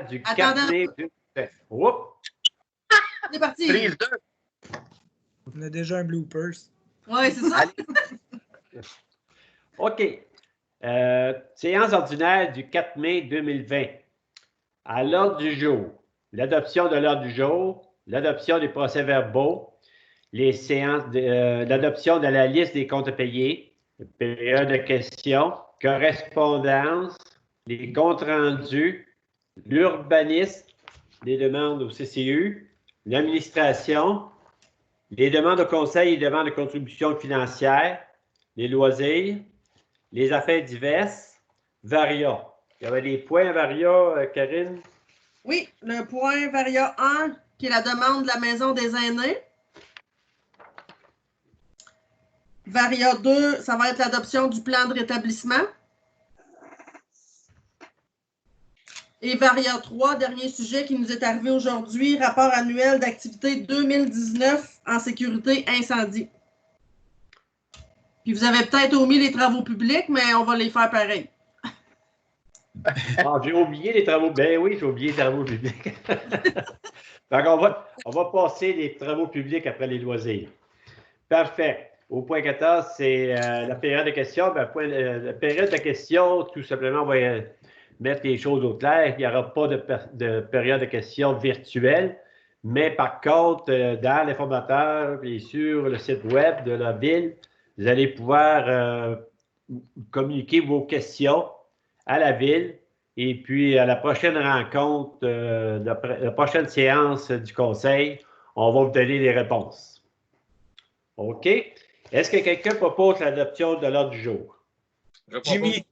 du 4 mai 2020. Oups! C'est parti. Prise 2. On a déjà un bloopers. Oui, c'est ça. OK. Séance ordinaire du 4 mai 2020. À l'ordre du jour, l'adoption de l'ordre du jour, l'adoption des procès-verbaux, les séances, l'adoption de la liste des comptes payés, période de questions, correspondance, les comptes rendus, l'urbanisme, les demandes au CCU, l'administration, les demandes au conseil et demandes de contribution financière, les loisirs, les affaires diverses, Varia. Il y avait des points Varia, Karine? Oui, le point Varia 1, qui est la demande de la Maison des aînés. Varia 2, ça va être l'adoption du plan de rétablissement. Et Varia 3, dernier sujet qui nous est arrivé aujourd'hui, rapport annuel d'activité 2019 en sécurité incendie. Puis vous avez peut-être omis les travaux publics, mais on va les faire pareil. Ah, j'ai oublié les travaux. Ben oui, j'ai oublié les travaux publics. Donc, on va passer les travaux publics après les loisirs. Parfait. Au point 14, c'est la période de questions. Ben, la période de questions, tout simplement, on va mettre les choses au clair. Il n'y aura pas de période de questions virtuelle. Mais par contre, dans l'informateur et sur le site web de la Ville, vous allez pouvoir communiquer vos questions à la Ville. Et puis, à la prochaine rencontre, la prochaine séance du Conseil, on va vous donner les réponses. OK? Est-ce que quelqu'un propose l'adoption de l'ordre du jour? Jimmy.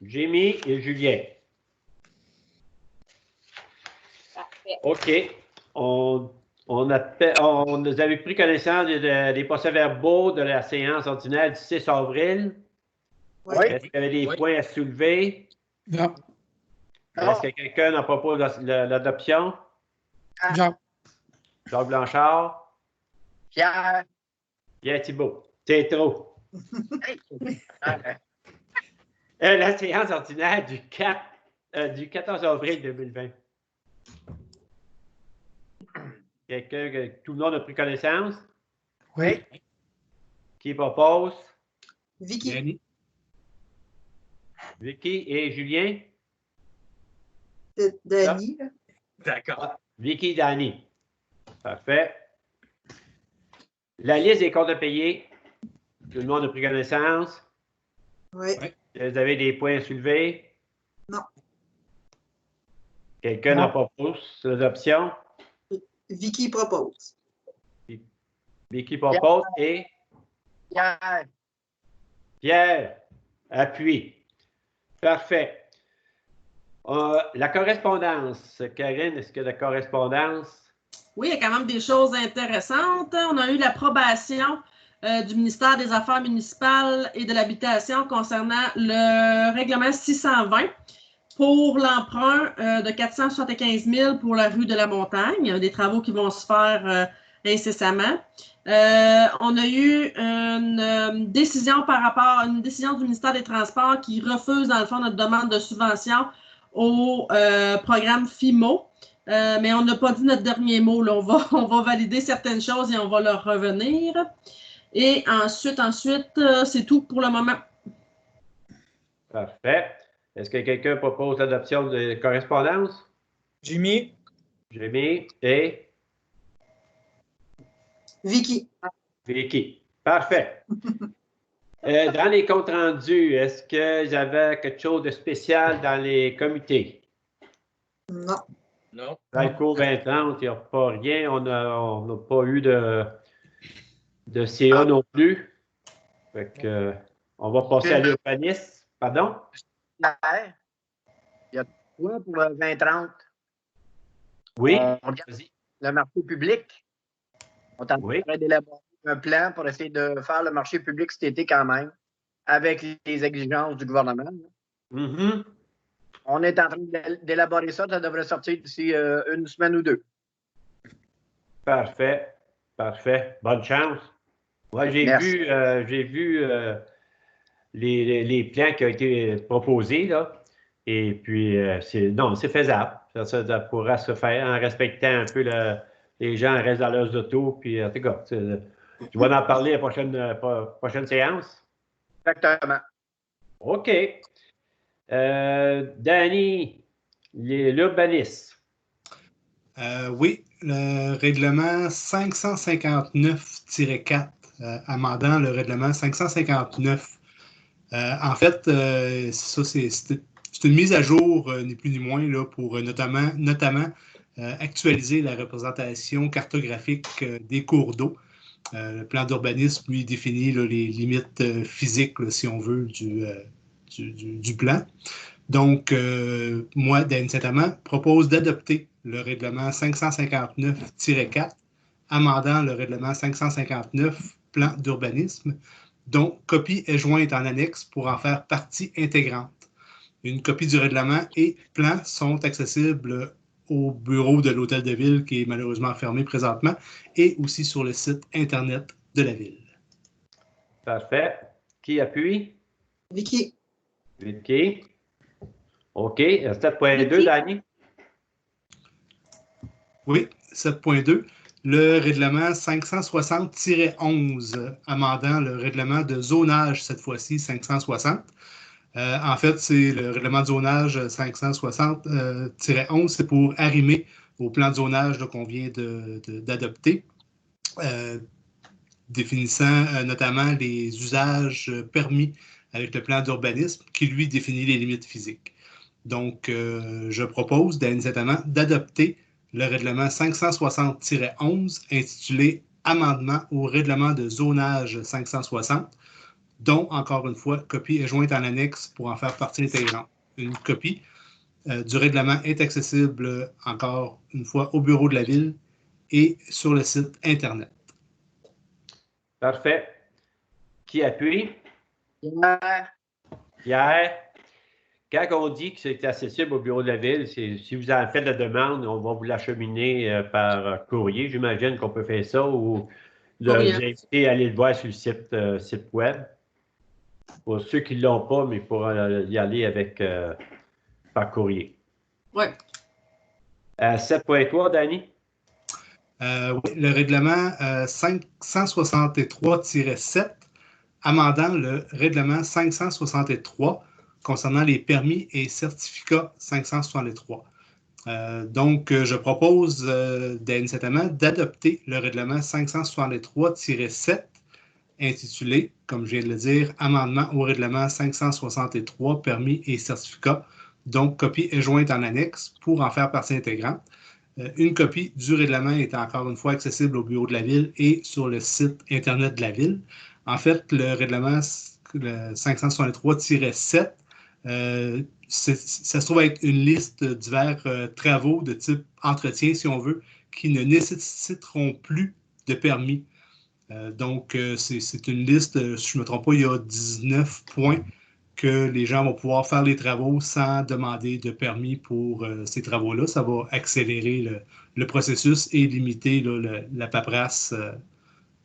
Jimmy et Julien. Parfait. OK. On avait pris connaissance des procès-verbaux de la séance ordinaire du 6 avril. Oui. Est-ce qu'il y avait des points à soulever? Non. Est-ce que quelqu'un en propose l'adoption? Jean. Jacques Blanchard? Pierre. Pierre Thibault. C'est trop. La séance ordinaire du 14 avril 2020. Quelqu'un, tout le monde a pris connaissance? Oui. Qui propose? Vicky. Vicky et Julien? Denis. D'accord. Vicky et Danny. Parfait. La liste des comptes à payer. Tout le monde a pris connaissance? Oui. Vous avez des points à soulever? Non. Quelqu'un en propose l'adoption? Vicky propose. Vicky propose et Pierre. Pierre appuie. Parfait. La correspondance. Karine, est-ce qu'il y a de la correspondance? Oui, il y a quand même des choses intéressantes. On a eu l'approbation du ministère des Affaires municipales et de l'Habitation concernant le règlement 620 pour l'emprunt de 475 000 pour la rue de la Montagne. Il y a des travaux qui vont se faire incessamment. On a eu une décision par rapport à une décision du ministère des Transports qui refuse, dans le fond, notre demande de subvention au programme FIMO. Mais on n'a pas dit notre dernier mot. Là. On va valider certaines choses et on va leur revenir. Et ensuite, c'est tout pour le moment. Parfait. Est-ce que quelqu'un propose l'adoption de correspondance? Jimmy. Jimmy et Vicky. Vicky. Parfait. Dans les comptes rendus, est-ce que j'avais quelque chose de spécial dans les comités? Non. Non. Dans le cours 2030, il n'y a pas rien. On n'a pas eu de CA non plus. Fait que, on va passer à l'urbanisme. Pardon? Pierre. Il y a quoi pour le 2030? Oui. On regarde le marché public. On est en train d'élaborer un plan pour essayer de faire le marché public cet été quand même, avec les exigences du gouvernement. Mm-hmm. On est en train d'élaborer ça. Ça devrait sortir d'ici une semaine ou deux. Parfait. Parfait. Bonne chance. Moi, j'ai vu les plans qui ont été proposés, là. Et puis, c'est faisable. Ça pourra se faire en respectant un peu les gens restent dans leurs autos. Puis, en tout cas, tu vas en parler à la prochaine séance? Exactement. OK. Danny, l'urbanisme. Oui, le règlement 559-4, amendant le règlement 559. En fait, c'est une mise à jour, ni plus ni moins, là, pour notamment actualiser la représentation cartographique des cours d'eau. Le plan d'urbanisme, lui, définit là, les limites physiques, là, si on veut, du plan. Donc, moi, Dan Saint-Amand, propose d'adopter le règlement 559-4, amendant le règlement 559, plan d'urbanisme, dont copie est jointe en annexe pour en faire partie intégrante. Une copie du règlement et plan sont accessibles au bureau de l'Hôtel de Ville, qui est malheureusement fermé présentement, et aussi sur le site Internet de la Ville. Parfait. Qui appuie? Vicky. Vicky. OK. 7.2, Danny? Oui, 7.2. Le règlement 560-11, amendant le règlement de zonage, cette fois-ci, 560. En fait, c'est le règlement de zonage 560-11, c'est pour arrimer au plan de zonage qu'on vient d'adopter, définissant notamment les usages permis avec le plan d'urbanisme qui, lui, définit les limites physiques. Donc, je propose, Dan Saint-Amand, d'adopter le règlement 560-11 intitulé « Amendement au règlement de zonage 560 », dont, encore une fois, copie est jointe en annexe pour en faire partie intégrante. Une copie du règlement est accessible, encore une fois, au bureau de la Ville et sur le site Internet. Parfait. Qui appuie? Pierre. Pierre. Quand on dit que c'est accessible au bureau de la Ville, si vous en faites la demande, on va vous l'acheminer par courrier. J'imagine qu'on peut faire ça ou vous inviter à aller le voir sur le site web. Pour ceux qui ne l'ont pas, mais pour y aller par courrier. Oui. 7.3, Danny? Oui, le règlement 563-7, amendant le règlement 563 concernant les permis et certificats 563. Donc, je propose, Dan Saint-Amand, d'adopter le règlement 563-7, intitulé, comme je viens de le dire, Amendement au règlement 563, permis et certificats. Donc, copie est jointe en annexe pour en faire partie intégrante. Une copie du règlement est encore une fois accessible au bureau de la Ville et sur le site Internet de la Ville. En fait, le règlement 563-7, ça se trouve être une liste de divers travaux de type entretien, si on veut, qui ne nécessiteront plus de permis. Donc, c'est une liste, si je ne me trompe pas, il y a 19 points que les gens vont pouvoir faire les travaux sans demander de permis pour ces travaux-là. Ça va accélérer le processus et limiter là, la paperasse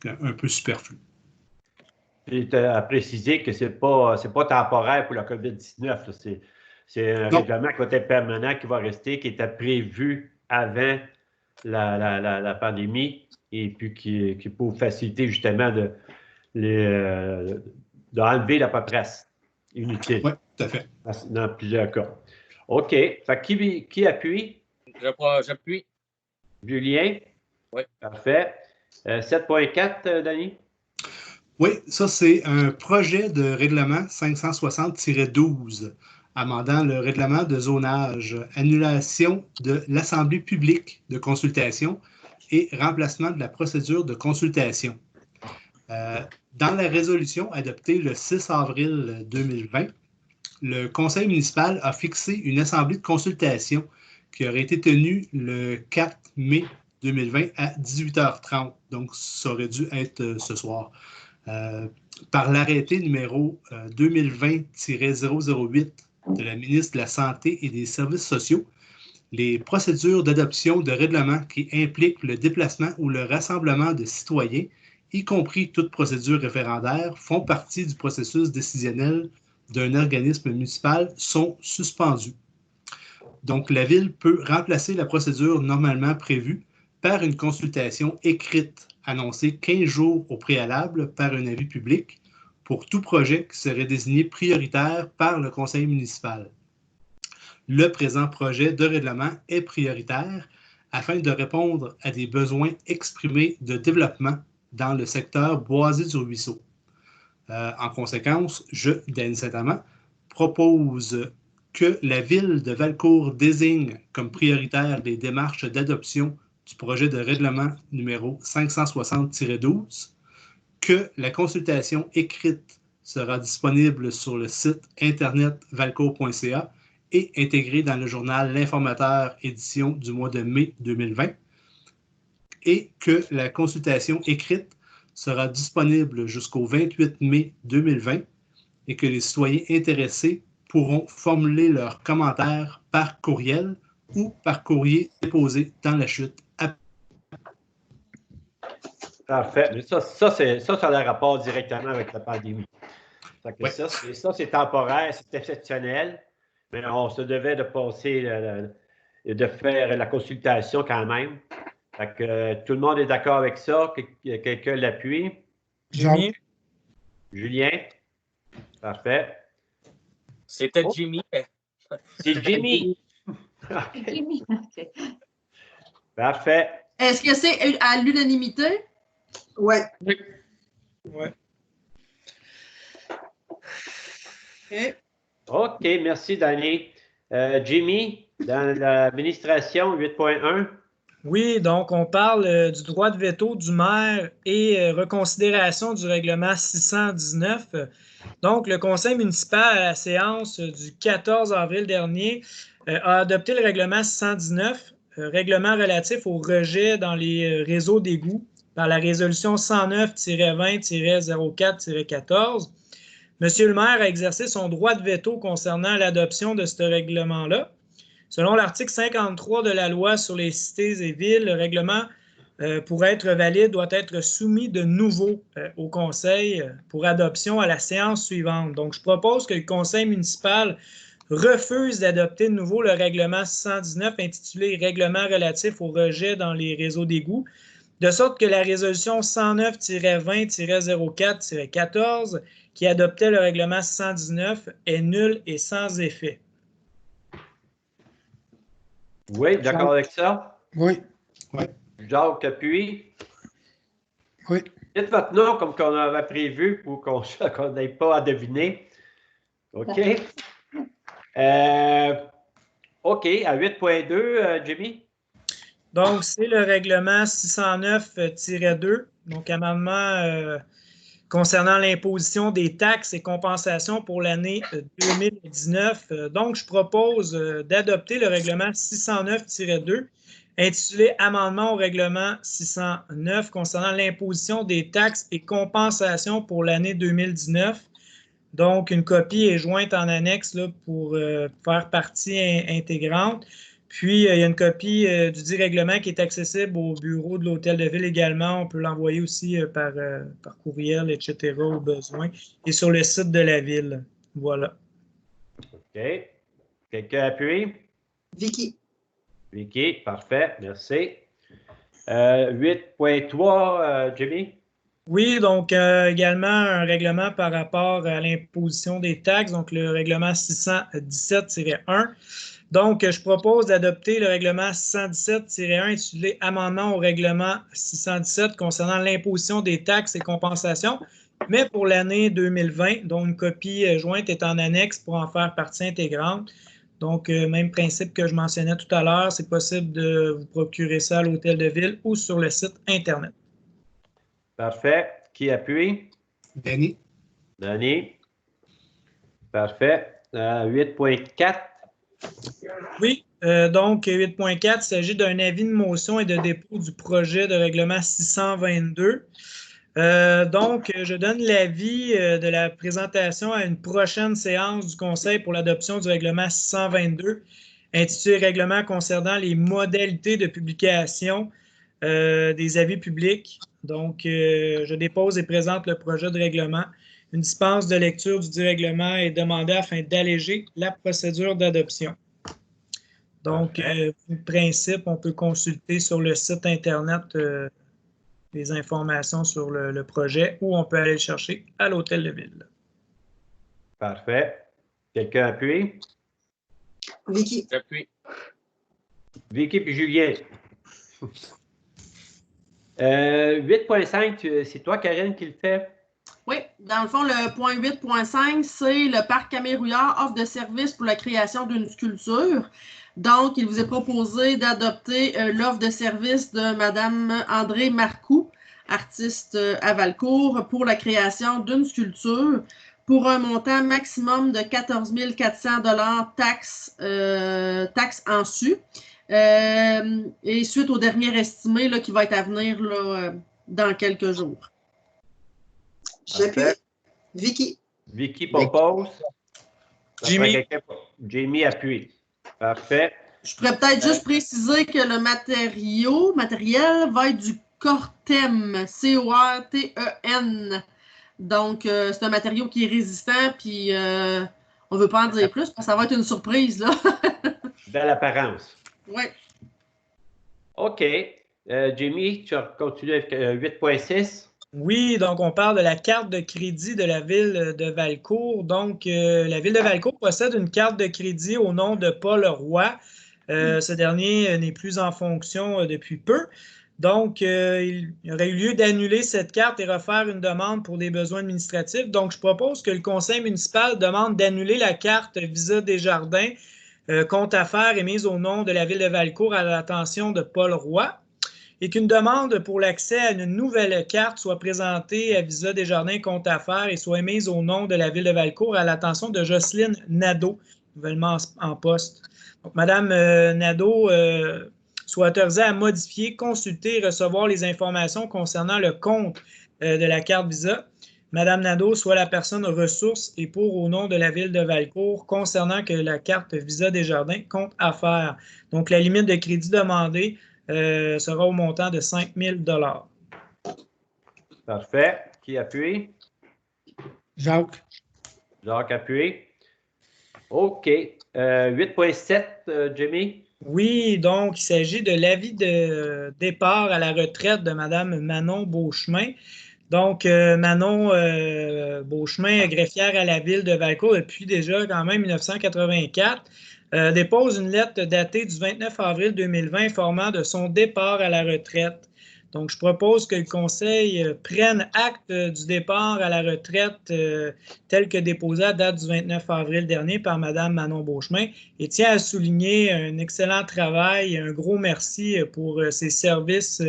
un peu superflue. Et tu as précisé que ce n'est pas temporaire pour la COVID-19. C'est un règlement qui va être permanent, qui va rester, qui était prévu avant la pandémie et puis qui pour faciliter justement d'enlever la paperasse inutile. Oui, tout à fait. Dans plusieurs cas. OK. Fait qui appuie? J'appuie. Julien? Oui. Parfait. 7.4, Danny? Oui, ça, c'est un projet de règlement 560-12, amendant le règlement de zonage, annulation de l'Assemblée publique de consultation et remplacement de la procédure de consultation. Dans la résolution adoptée le 6 avril 2020, le Conseil municipal a fixé une assemblée de consultation qui aurait été tenue le 4 mai 2020 à 18h30. Donc, ça aurait dû être ce soir. Par l'arrêté numéro 2020-008 de la ministre de la Santé et des Services sociaux, les procédures d'adoption de règlements qui impliquent le déplacement ou le rassemblement de citoyens, y compris toute procédure référendaire, font partie du processus décisionnel d'un organisme municipal sont suspendus. Donc, la Ville peut remplacer la procédure normalement prévue par une consultation écrite annoncée 15 jours au préalable par un avis public pour tout projet qui serait désigné prioritaire par le conseil municipal. Le présent projet de règlement est prioritaire afin de répondre à des besoins exprimés de développement dans le secteur boisé du ruisseau. En conséquence, je, Danny Saint-Amand, propose que la Ville de Valcourt désigne comme prioritaire les démarches d'adoption du projet de règlement numéro 560-12, que la consultation écrite sera disponible sur le site internet valcourt.ca et intégrée dans le journal L'Informateur édition du mois de mai 2020, et que la consultation écrite sera disponible jusqu'au 28 mai 2020 et que les citoyens intéressés pourront formuler leurs commentaires par courriel ou par courrier déposé dans la chute. Parfait. Mais ça a le rapport directement avec la pandémie. Ouais. Ça, c'est temporaire, c'est exceptionnel, mais on se devait de passer, de faire la consultation quand même. Fait que, tout le monde est d'accord avec ça. Quelqu'un l'appuie? Jimmy. Julien? Parfait. C'était Jimmy. C'est Jimmy. Jimmy. Okay. Parfait. Est-ce que c'est à l'unanimité? Oui. Ouais. Okay. OK, merci, Danny. Jimmy, dans l'administration 8.1. Oui, donc on parle du droit de veto du maire et reconsidération du règlement 619. Donc, le conseil municipal, à la séance du 14 avril dernier, a adopté le règlement 619, règlement relatif au rejet dans les réseaux d'égouts par la résolution 109-20-04-14. Monsieur le maire a exercé son droit de veto concernant l'adoption de ce règlement-là. Selon l'article 53 de la loi sur les cités et villes, le règlement, pour être valide, doit être soumis de nouveau au conseil pour adoption à la séance suivante. Donc, je propose que le conseil municipal refuse d'adopter de nouveau le règlement 619 intitulé « Règlement relatif au rejet dans les réseaux d'égouts », de sorte que la résolution 109-20-04-14, qui adoptait le règlement 619, est nulle et sans effet. Oui, d'accord avec ça? Oui. Oui. Jacques appuie? Oui. Dites votre nom comme qu'on avait prévu pour qu'on n'aille pas à deviner. OK. OK, à 8.2, Jimmy? Donc, c'est le règlement 609-2, donc amendement concernant l'imposition des taxes et compensations pour l'année 2019. Donc, je propose d'adopter le règlement 609-2, intitulé « Amendement au règlement 609 concernant l'imposition des taxes et compensations pour l'année 2019 ». Donc, une copie est jointe en annexe là, pour faire partie intégrante. Puis, il y a une copie du dit règlement qui est accessible au bureau de l'Hôtel de Ville également. On peut l'envoyer aussi par courriel, etc., au besoin. Et sur le site de la Ville. Voilà. OK. Quelqu'un appuie? Vicky. Vicky, parfait. Merci. 8.3, Jimmy? Oui, donc également un règlement par rapport à l'imposition des taxes, donc le règlement 617-1. Donc, je propose d'adopter le règlement 617-1 intitulé « Amendement au règlement 617 concernant l'imposition des taxes et compensations », mais pour l'année 2020, dont une copie jointe est en annexe pour en faire partie intégrante. Donc, même principe que je mentionnais tout à l'heure, c'est possible de vous procurer ça à l'Hôtel de Ville ou sur le site Internet. Parfait. Qui appuie? Danny. Danny. Parfait. 8.4. Oui, donc 8.4, il s'agit d'un avis de motion et de dépôt du projet de règlement 622. Donc, je donne l'avis de la présentation à une prochaine séance du Conseil pour l'adoption du règlement 622, intitulé « Règlement concernant les modalités de publication des avis publics ». Donc, je dépose et présente le projet de règlement Une dispense de lecture du règlement est demandée afin d'alléger la procédure d'adoption. Donc, en principe, on peut consulter sur le site Internet les informations sur le projet ou on peut aller le chercher à l'Hôtel de Ville. Parfait. Quelqu'un appuie? Vicky. J'appuie. Vicky puis Julien. 8.5, c'est toi, Karine, qui le fait? Oui, dans le fond, le point 8.5, c'est le parc Camérouillard offre de services pour la création d'une sculpture. Donc, il vous est proposé d'adopter l'offre de service de Mme André Marcoux, artiste à Valcourt, pour la création d'une sculpture pour un montant maximum de 14 400 $ taxes en su. Et suite au dernier estimé là, qui va être à venir là, dans quelques jours. J'appuie. Vicky. Vicky propose. Jimmy. Jamie appuie. Parfait. Je pourrais peut-être juste préciser que le matériel va être du Corten, C-O-R-T-E-N. Donc, c'est un matériau qui est résistant, puis on ne veut pas en dire plus, parce que ça va être une surprise, là. Belle apparence. Oui. OK. Jamie, tu continues avec 8.6. Oui, donc on parle de la carte de crédit de la ville de Valcourt. Donc, la ville de Valcourt possède une carte de crédit au nom de Paul Roy. Ce dernier n'est plus en fonction depuis peu. Donc, il aurait eu lieu d'annuler cette carte et refaire une demande pour des besoins administratifs. Donc, je propose que le conseil municipal demande d'annuler la carte Visa Desjardins, compte affaires émise au nom de la ville de Valcourt à l'attention de Paul Roy, et qu'une demande pour l'accès à une nouvelle carte soit présentée à Visa Desjardins compte affaires et soit émise au nom de la ville de Valcourt à l'attention de Jocelyne Nadeau, nouvellement en poste. Donc, Mme Nadeau soit autorisée à modifier, consulter et recevoir les informations concernant le compte de la carte Visa. Mme Nadeau soit la personne ressource et pour au nom de la ville de Valcourt concernant que la carte Visa Desjardins compte affaires. Donc, la limite de crédit demandée sera au montant de 5 000 $. Parfait. Qui appuie? Jacques. Jacques appuie. OK. 8.7, Jimmy? Oui, donc il s'agit de l'avis de départ à la retraite de Mme Manon Beauchemin. Donc, Manon Beauchemin, greffière à la ville de Valcourt depuis déjà quand même 1984, dépose une lettre datée du 29 avril 2020 informant de son départ à la retraite. Donc, je propose que le Conseil prenne acte du départ à la retraite tel que déposé à date du 29 avril dernier par Mme Manon Beauchemin et tient à souligner un excellent travail et un gros merci pour ses services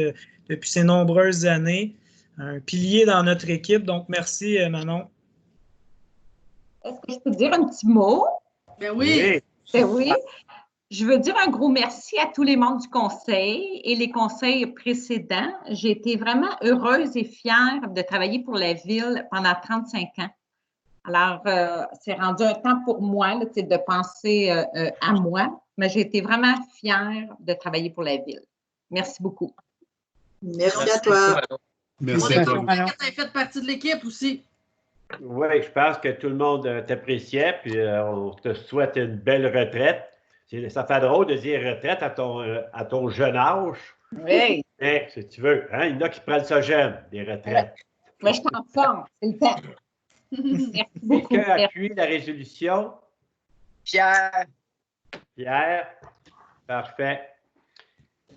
depuis ces nombreuses années. Un pilier dans notre équipe. Donc, merci, Manon. Est-ce que je peux dire un petit mot? Ben oui. Ben oui. Je veux dire un gros merci à tous les membres du conseil et les conseils précédents. J'ai été vraiment heureuse et fière de travailler pour la ville pendant 35 ans. Alors, c'est rendu un temps pour moi là, de penser à moi, mais j'ai été vraiment fière de travailler pour la ville. Merci beaucoup. Merci à toi. Merci à toi. Tu as fait partie de l'équipe aussi. Oui, je pense que tout le monde t'appréciait, puis on te souhaite une belle retraite. Ça fait drôle de dire retraite à ton jeune âge. Oui. Mais, si tu veux, hein, il y en a qui prennent ça jeune, des retraites. Mais je suis en forme, c'est le temps. Merci beaucoup. Quelqu'un appuie la résolution? Pierre. Pierre. Parfait.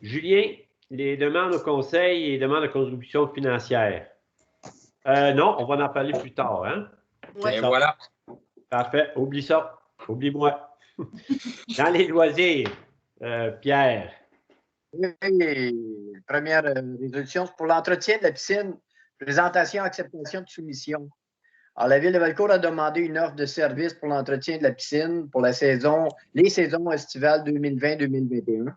Julien, les demandes au conseil et les demandes de contribution financière. Non, on va en parler plus tard. Hein? Et voilà. Parfait. Oublie ça. Oublie-moi. Dans les loisirs, Pierre. Oui, première résolution, c'est pour l'entretien de la piscine, présentation, acceptation de soumission. Alors, la Ville de Valcourt a demandé une offre de service pour l'entretien de la piscine pour les saisons estivales 2020-2021.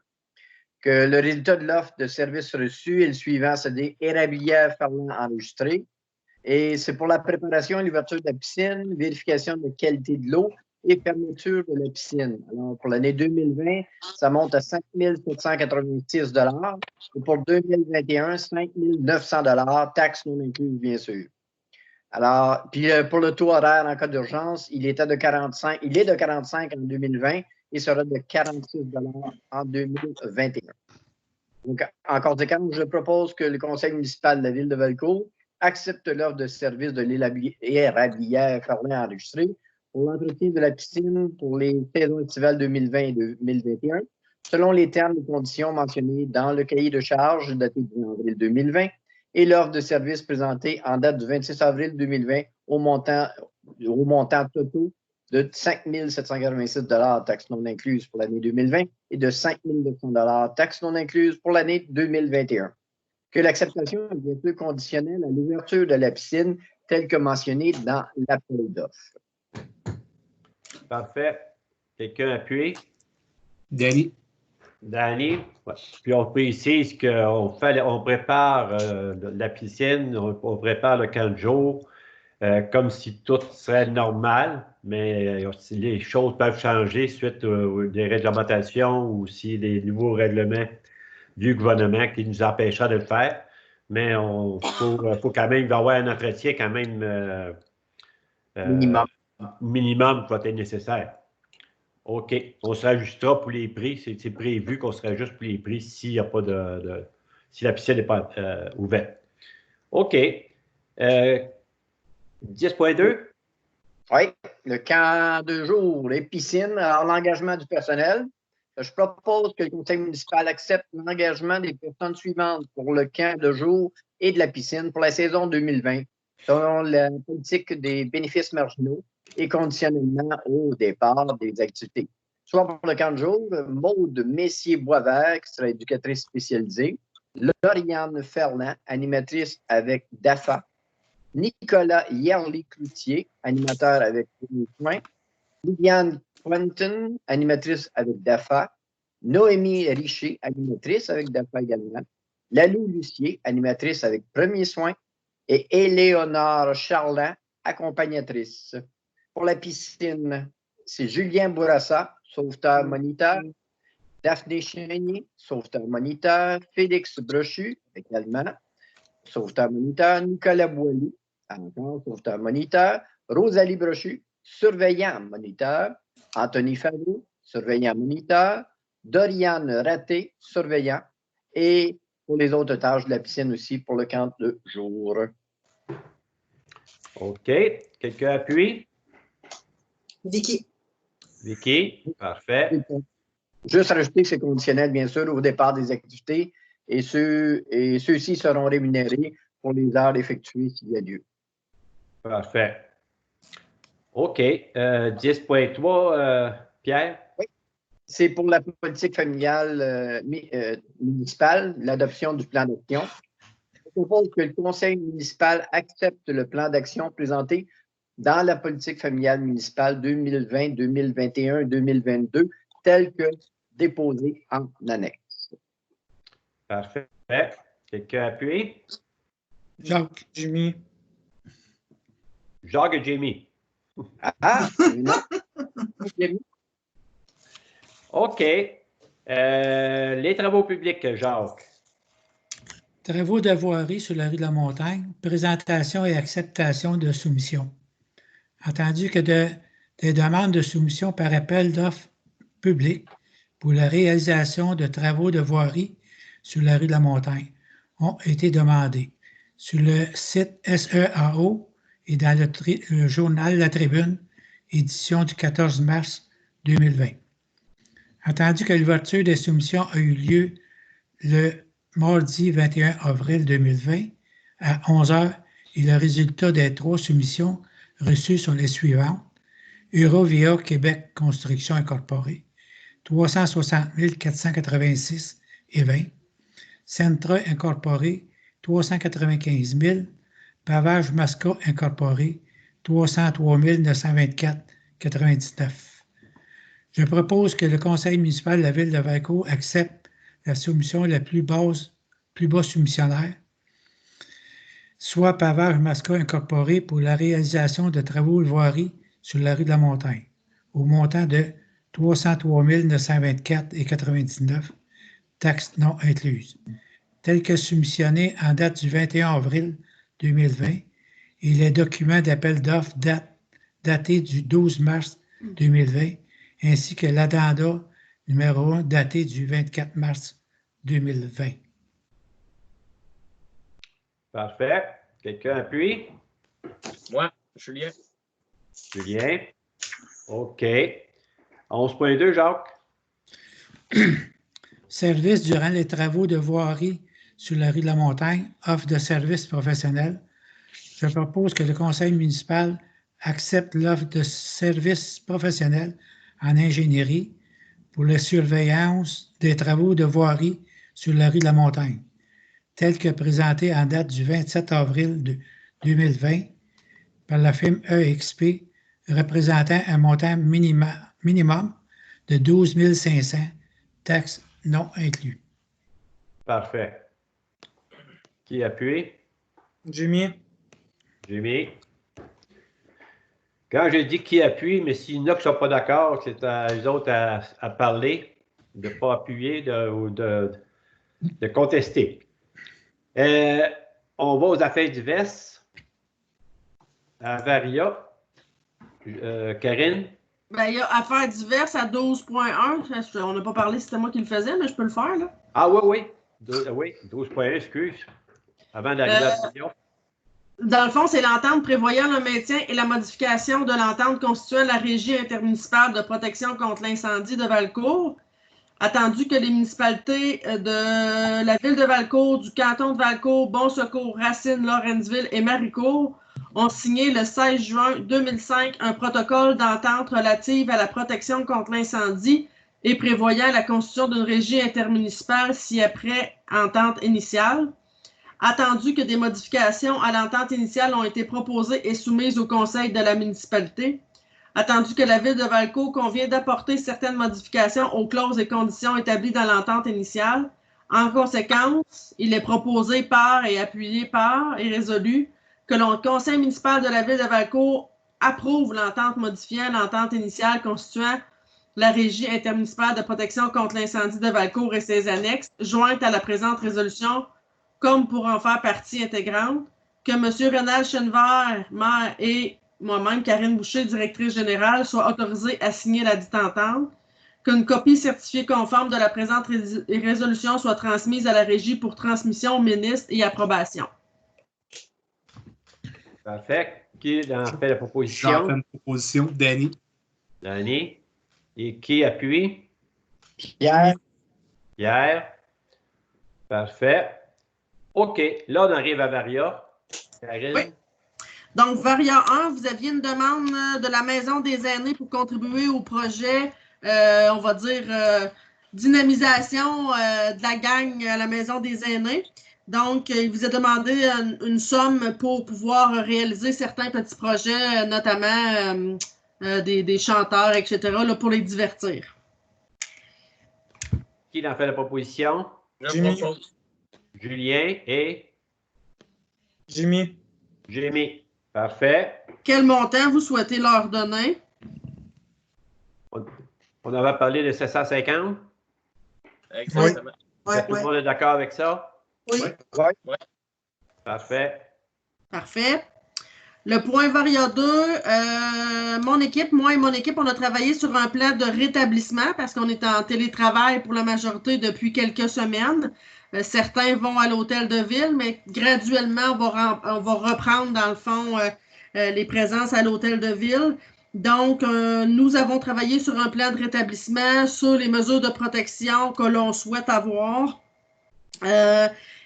Que le résultat de l'offre de service reçu est le suivant, c'est-à-dire érablière Ferland enregistré. Et c'est pour la préparation et l'ouverture de la piscine, vérification de qualité de l'eau et fermeture de la piscine. Alors, pour l'année 2020, ça monte à 5 786 $. Et pour 2021, 5 900 $, taxes non incluses, bien sûr. Alors, puis pour le taux horaire en cas d'urgence, il est de 45 en 2020 et sera de 46 en 2021. Donc, en conséquence, je propose que le conseil municipal de la ville de Valcourt accepte l'offre de service de l'érablière Ferland enregistrée pour l'entretien de la piscine pour les saisons estivales 2020 et 2021, selon les termes et conditions mentionnés dans le cahier de charges daté du 1 avril 2020 et l'offre de service présentée en date du 26 avril 2020 au montant total de 5 786 taxes non incluses pour l'année 2020 et de 5 200 taxes non incluses pour l'année 2021. Que l'acceptation est bien sûr conditionnelle à l'ouverture de la piscine telle que mentionnée dans l'appel d'offres. Parfait. Quelqu'un appuie? Danny. Danny. Ouais. Puis on précise qu'on prépare la piscine, on prépare le camp de jour comme si tout serait normal, mais les choses peuvent changer suite des réglementations ou si des nouveaux règlements du gouvernement qui nous empêchera de le faire. Mais il faut quand même avoir un entretien quand même minimum qui va être nécessaire. OK. On se rajustera pour les prix. C'est prévu qu'on se rajuste pour les prix s'il n'y a pas si la piscine n'est pas ouverte. OK. 10.2. Oui, le camp de jour, les piscines, alors l'engagement du personnel. Je propose que le conseil municipal accepte l'engagement des personnes suivantes pour le camp de jour et de la piscine pour la saison 2020, selon la politique des bénéfices marginaux et conditionnellement au départ des activités. Soit pour le camp de jour, Maude Messier-Boisvert, qui sera éducatrice spécialisée, Lauriane Ferland, animatrice avec DAFA, Nicolas Yerly-Cloutier, animateur avec les soins, Liliane Quentin, animatrice avec DAFA, Noémie Richer, animatrice avec DAFA également, Lalou Lucier, animatrice avec Premier Soin, et Éléonore Charland, accompagnatrice. Pour la piscine, c'est Julien Bourassa, sauveteur moniteur, Daphné Chénier, sauveteur moniteur, Félix Brochu, également, sauveteur moniteur, Nicolas Boilly, encore sauveteur moniteur, Rosalie Brochu, surveillant moniteur, Anthony Favreau, surveillant moniteur, Doriane Raté, surveillant, et pour les autres tâches de la piscine aussi pour le camp de jour. OK. Quelqu'un appuie? Vicky. Vicky, parfait. Juste rajouter que c'est conditionnel, bien sûr, au départ des activités et ceux-ci seront rémunérés pour les heures effectuées s'il y a lieu. Parfait. OK. 10.3, Pierre? Oui. C'est pour la politique familiale municipale, l'adoption du plan d'action. Je propose que le conseil municipal accepte le plan d'action présenté dans la politique familiale municipale 2020, 2021, 2022, tel que déposé en annexe. Parfait. Quelqu'un appuie? Jacques, Jimmy. Jacques et Jamie. Non. OK. Les travaux publics, Jacques. Travaux de voirie sur la rue de la Montagne, présentation et acceptation de soumission. Entendu que des demandes de soumission par appel d'offres publiques pour la réalisation de travaux de voirie sur la rue de la Montagne ont été demandées sur le site SEAO et dans le journal La Tribune, édition du 14 mars 2020. Entendu que l'ouverture des soumissions a eu lieu le mardi 21 avril 2020 à 11h et le résultat des 3 soumissions reçues sont les suivantes. Eurovia Québec Construction Incorporée, 360 486 et 20. Centra Incorporé, 395 000. Pavage Masca Incorporé, 303 924,99. Je propose que le conseil municipal de la ville de Valcourt accepte la soumission la plus bas soumissionnaire, soit Pavage Masca Incorporé pour la réalisation de travaux de voirie sur la rue de la Montagne, au montant de 303 924,99, taxes non incluses, tel que soumissionné en date du 21 avril 2020 et les documents d'appel d'offres datés du 12 mars 2020, ainsi que l'addenda numéro 1 daté du 24 mars 2020. Parfait. Quelqu'un appuie? Moi, Julien. Julien. OK. 11.2, Jacques. Service durant les travaux de voirie sur la rue de la Montagne, offre de services professionnels. Je propose que le conseil municipal accepte l'offre de services professionnels en ingénierie pour la surveillance des travaux de voirie sur la rue de la Montagne, tel que présenté en date du 27 avril 2020 par la firme EXP, représentant un montant minimum de 12 500, taxes non inclus. Parfait. Qui appuie? Jimmy. Jimmy. Quand j'ai dit qui appuie, mais s'il y en a qui ne sont pas d'accord, c'est à eux autres à parler, de ne pas appuyer ou de contester. On va aux affaires diverses. À Varia. Karine? Ben, il y a affaires diverses à 12.1. On n'a pas parlé, c'était moi qui le faisais, mais je peux le faire, là. Ah oui. Oui, 12.1, excuse. Avant d'arriver à la décision. Dans le fond, c'est l'entente prévoyant le maintien et la modification de l'entente constituant la Régie intermunicipale de protection contre l'incendie de Valcourt. Attendu que les municipalités de la ville de Valcourt, du canton de Valcourt, Bon-Secours, Racine, Lawrenceville et Maricourt ont signé le 16 juin 2005 un protocole d'entente relative à la protection contre l'incendie et prévoyant la constitution d'une régie intermunicipale ci-après entente initiale. Attendu que des modifications à l'entente initiale ont été proposées et soumises au conseil de la municipalité. Attendu que la ville de Valcourt convient d'apporter certaines modifications aux clauses et conditions établies dans l'entente initiale. En conséquence, il est proposé par et appuyé par et résolu que le conseil municipal de la ville de Valcourt approuve l'entente modifiant l'entente initiale constituant la Régie intermunicipale de protection contre l'incendie de Valcourt et ses annexes, jointe à la présente résolution, comme pour en faire partie intégrante, que M. Rénal Chenevert, maire, et moi-même, Karine Boucher, directrice générale, soient autorisés à signer la dite entente, qu'une copie certifiée conforme de la présente résolution soit transmise à la Régie pour transmission au ministre et approbation. Parfait. Qui en fait la proposition? J'en fais une proposition. Danny. Danny. Et qui appuie? Pierre. Pierre. Parfait. OK. Là, on arrive à Varia. Karine. Oui. Donc, Varia 1, vous aviez une demande de la Maison des aînés pour contribuer au projet, on va dire, dynamisation de la gang à la Maison des aînés. Donc, il vous a demandé une somme pour pouvoir réaliser certains petits projets, notamment des chanteurs, etc., là, pour les divertir. Qui en fait la proposition? Je propose. Julien et Jimmy. Jérémy. Parfait. Quel montant vous souhaitez leur donner? On avait parlé de 750. Exactement. Oui. Tout le monde est d'accord avec ça? Oui. Oui. Parfait. Parfait. Le point Varia 2, moi et mon équipe, on a travaillé sur un plan de rétablissement parce qu'on est en télétravail pour la majorité depuis quelques semaines. Certains vont à l'hôtel de ville, mais graduellement, on va reprendre, dans le fond, les présences à l'hôtel de ville. Donc, nous avons travaillé sur un plan de rétablissement, sur les mesures de protection que l'on souhaite avoir.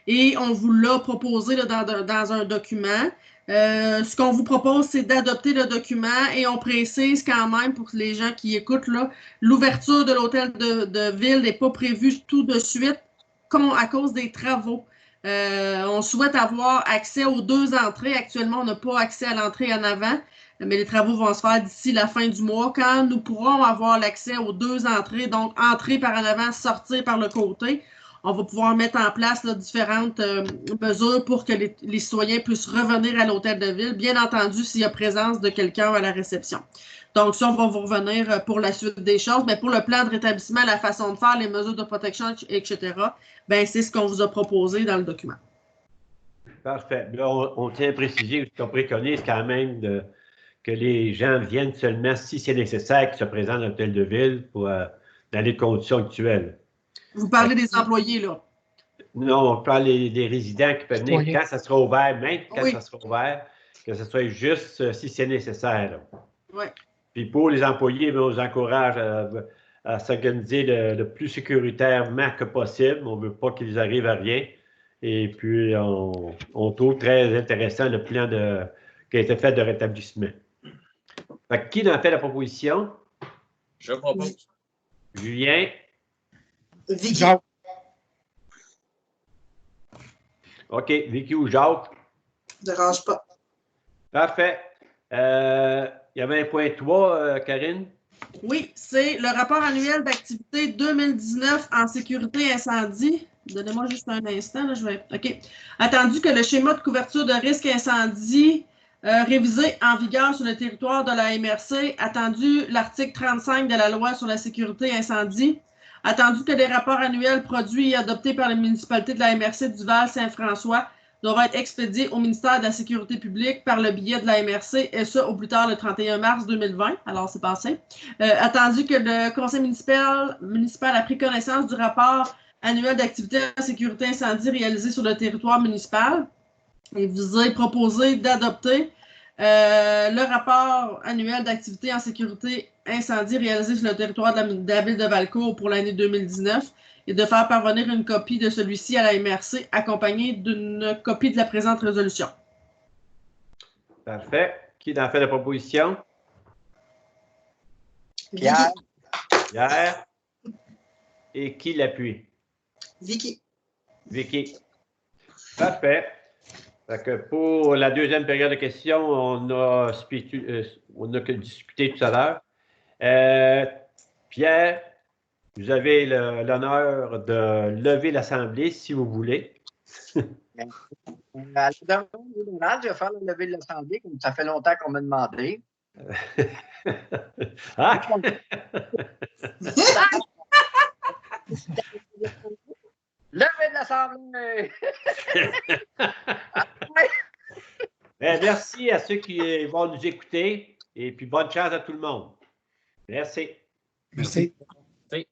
Et on vous l'a proposé là, dans un document. Ce qu'on vous propose, c'est d'adopter le document et on précise quand même pour les gens qui écoutent, l'ouverture de l'hôtel de ville n'est pas prévue tout de suite à cause des travaux. On souhaite avoir accès aux 2 entrées. Actuellement, on n'a pas accès à l'entrée en avant, mais les travaux vont se faire d'ici la fin du mois quand nous pourrons avoir l'accès aux 2 entrées, donc entrer par en avant, sortir par le côté. On va pouvoir mettre en place différentes mesures pour que les citoyens puissent revenir à l'hôtel de ville, bien entendu s'il y a présence de quelqu'un à la réception. Donc, ça, on va vous revenir pour la suite des choses, mais pour le plan de rétablissement, la façon de faire, les mesures de protection, etc., bien, c'est ce qu'on vous a proposé dans le document. Parfait. Là, on tient à préciser qu'on préconise quand même que les gens viennent seulement si c'est nécessaire qu'ils se présentent dans l'hôtel de ville dans les conditions actuelles. Vous parlez des employés, là. Non, on parle des résidents qui peuvent venir quand ça sera ouvert, même quand Oui. ça sera ouvert, que ce soit juste si c'est nécessaire. Oui. Puis pour les employés, on vous encourage à s'organiser le plus sécuritairement que possible. On ne veut pas qu'ils arrivent à rien. Et puis, on trouve très intéressant le plan qui a été fait de rétablissement. Fait que, qui en fait la proposition? Je propose. Julien? Vicky. Jacques. OK. Vicky ou Jacques? Dérange pas. Parfait. Il y avait un point 3, Karine? Oui, c'est le rapport annuel d'activité 2019 en sécurité incendie. Donnez-moi juste un instant, là, OK. Attendu que le schéma de couverture de risque incendie révisé en vigueur sur le territoire de la MRC, attendu l'article 35 de la loi sur la sécurité incendie, attendu que les rapports annuels produits et adoptés par la municipalité de la MRC du Val-Saint-François doivent être expédiés au ministère de la Sécurité publique par le biais de la MRC, et ça au plus tard le 31 mars 2020. Alors, c'est passé. Attendu que le conseil municipal a pris connaissance du rapport annuel d'activité en sécurité incendie réalisé sur le territoire municipal, et vous est proposé d'adopter le rapport annuel d'activité en sécurité incendie réalisé sur le territoire de la ville de Valcourt pour l'année 2019 et de faire parvenir une copie de celui-ci à la MRC accompagnée d'une copie de la présente résolution. Parfait. Qui en fait la proposition? Pierre. Pierre. Et qui l'appuie? Vicky. Vicky. Parfait. Fait que pour la deuxième période de questions, on a discuté tout à l'heure. Pierre, vous avez l'honneur de lever l'Assemblée si vous voulez. À la demande générale, je vais faire le lever de l'Assemblée, comme ça fait longtemps qu'on m'a demandé. Ah! Lever de l'Assemblée! Merci à ceux qui vont nous écouter et puis bonne chance à tout le monde. Merci. Merci. Oui.